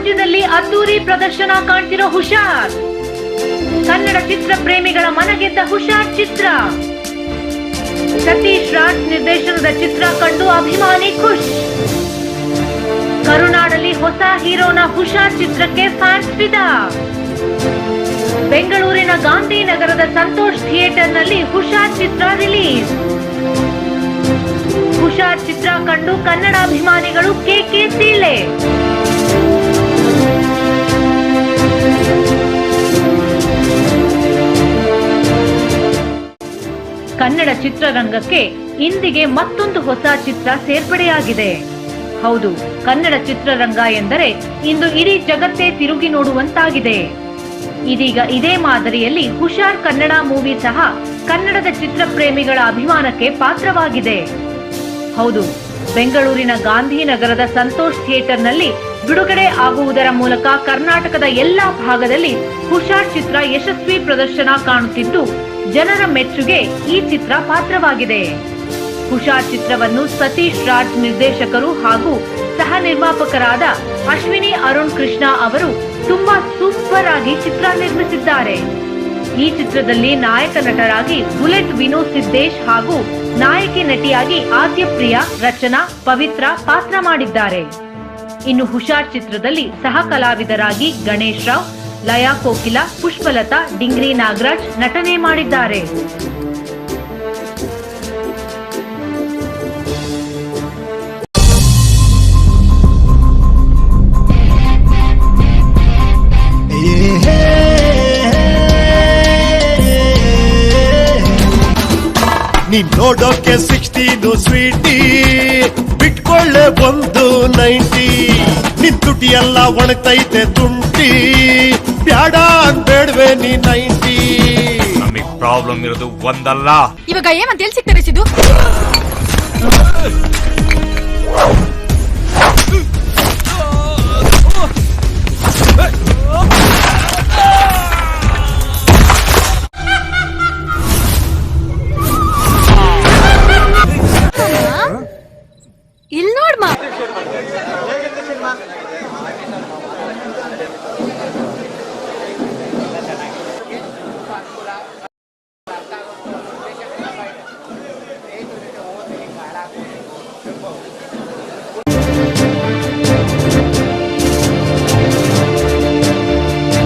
ರಾಜ್ಯದಲ್ಲಿ ಅದ್ದೂರಿ ಪ್ರದರ್ಶನ ಕಾಣ್ತಿರೋ ಹುಷಾರ್. ಕನ್ನಡ ಚಿತ್ರ ಪ್ರೇಮಿಗಳ ಮನಗೆದ್ದ ಹುಷಾರ್ ಚಿತ್ರ. ಸತೀಶ್ ರಾಜ್ ನಿರ್ದೇಶನದ ಚಿತ್ರ ಕಂಡು ಅಭಿಮಾನಿ ಖುಷ್. ಕರುನಾಡಲ್ಲಿ ಹೊಸ ಹೀರೋನ ಹುಷಾರ್ ಚಿತ್ರಕ್ಕೆ ಫ್ಯಾನ್ಸ್ ಫಿದಾ. ಬೆಂಗಳೂರಿನ ಗಾಂಧಿನಗರದ ಸಂತೋಷ್ ಥಿಯೇಟರ್ನಲ್ಲಿ ಹುಷಾರ್ ಚಿತ್ರ ರಿಲೀಸ್. ಹುಷಾರ್ ಚಿತ್ರ ಕಂಡು ಕನ್ನಡ ಅಭಿಮಾನಿಗಳು ಕೇಕೆ ಸೀಳೆ. ಕನ್ನಡ ಚಿತ್ರರಂಗಕ್ಕೆ ಇಂದಿಗೆ ಮತ್ತೊಂದು ಹೊಸ ಚಿತ್ರ ಸೇರ್ಪಡೆಯಾಗಿದೆ. ಹೌದು, ಕನ್ನಡ ಚಿತ್ರರಂಗ ಎಂದರೆ ಇಂದು ಇಡೀ ಜಗತ್ತೇ ತಿರುಗಿ ನೋಡುವಂತಾಗಿದೆ. ಇದೀಗ ಇದೇ ಮಾದರಿಯಲ್ಲಿ ಹುಷಾರ್ ಕನ್ನಡ ಮೂವಿ ಸಹ ಕನ್ನಡದ ಚಿತ್ರ ಪ್ರೇಮಿಗಳ ಅಭಿಮಾನಕ್ಕೆ ಪಾತ್ರವಾಗಿದೆ. ಹೌದು, ಬೆಂಗಳೂರಿನ ಗಾಂಧಿನಗರದ ಸಂತೋಷ್ ಥಿಯೇಟರ್ನಲ್ಲಿ ಬಿಡುಗಡೆ ಆಗುವುದರ ಮೂಲಕ ಕರ್ನಾಟಕದ ಎಲ್ಲಾ ಭಾಗದಲ್ಲಿ ಹುಷಾರ್ ಚಿತ್ರ ಯಶಸ್ವಿ ಪ್ರದರ್ಶನ ಕಾಣುತ್ತಿದ್ದು ಜನರ ಮೆಚ್ಚುಗೆ ಈ ಚಿತ್ರ ಪಾತ್ರವಾಗಿದೆ. ಹುಷಾರ್ ಚಿತ್ರವನ್ನು ಸತೀಶ್ ರಾಜ್ ನಿರ್ದೇಶಕರು ಹಾಗೂ ಸಹ ನಿರ್ಮಾಪಕರಾದ ಅಶ್ವಿನಿ ಅರುಣ್ ಕೃಷ್ಣ ಅವರು ತುಂಬಾ ಸೂಪರ್ ಆಗಿ ಚಿತ್ರ ನಿರ್ಮಿಸಿದ್ದಾರೆ. ಈ ಚಿತ್ರದಲ್ಲಿ ನಾಯಕ ನಟರಾಗಿ ಬುಲೆಟ್ ವಿನೋದ್ ಸಿದ್ದೇಶ್ ಹಾಗೂ ನಾಯಕಿ ನಟಿಯಾಗಿ ಆದ್ಯಪ್ರಿಯಾ, ರಚನಾ, ಪವಿತ್ರ ಪಾತ್ರ ಮಾಡಿದ್ದಾರೆ. ಇನ್ನು ಹುಷಾರ್ ಚಿತ್ರದಲ್ಲಿ ಸಹ ಕಲಾವಿದರಾಗಿ ಗಣೇಶ್ ರಾವ್, ಲಯಾ ಕೋಕಿಲ, ಪುಷ್ಪಲತಾ, ಡಿಂಗ್ರಿ ನಾಗರಾಜ್ ನಟನೆ ಮಾಡಿದ್ದಾರೆ. ನೀನ್ ನೋಡೋಕೆ 16 ಸ್ವೀಟಿ, ಬಿಟ್ಕೊಳ್ಳೆ ಒಂದು 90. ನಿನ್ ತುಟಿ ಎಲ್ಲ ಒಣಗ್ತೈತೆ ತುಂಟಿ, ಬ್ಯಾಡ ಅನ್ಬೇಡ್ವೆ ನೀ 90. ನಮಗ್ ಪ್ರಾಬ್ಲಮ್ ಇರೋದು ಒಂದಲ್ಲ. ಇವಾಗ ಏಮಂತ ಎಲ್ಲಿ ಸಿಗ್ತಾರೆ ಸಿದ್ದು?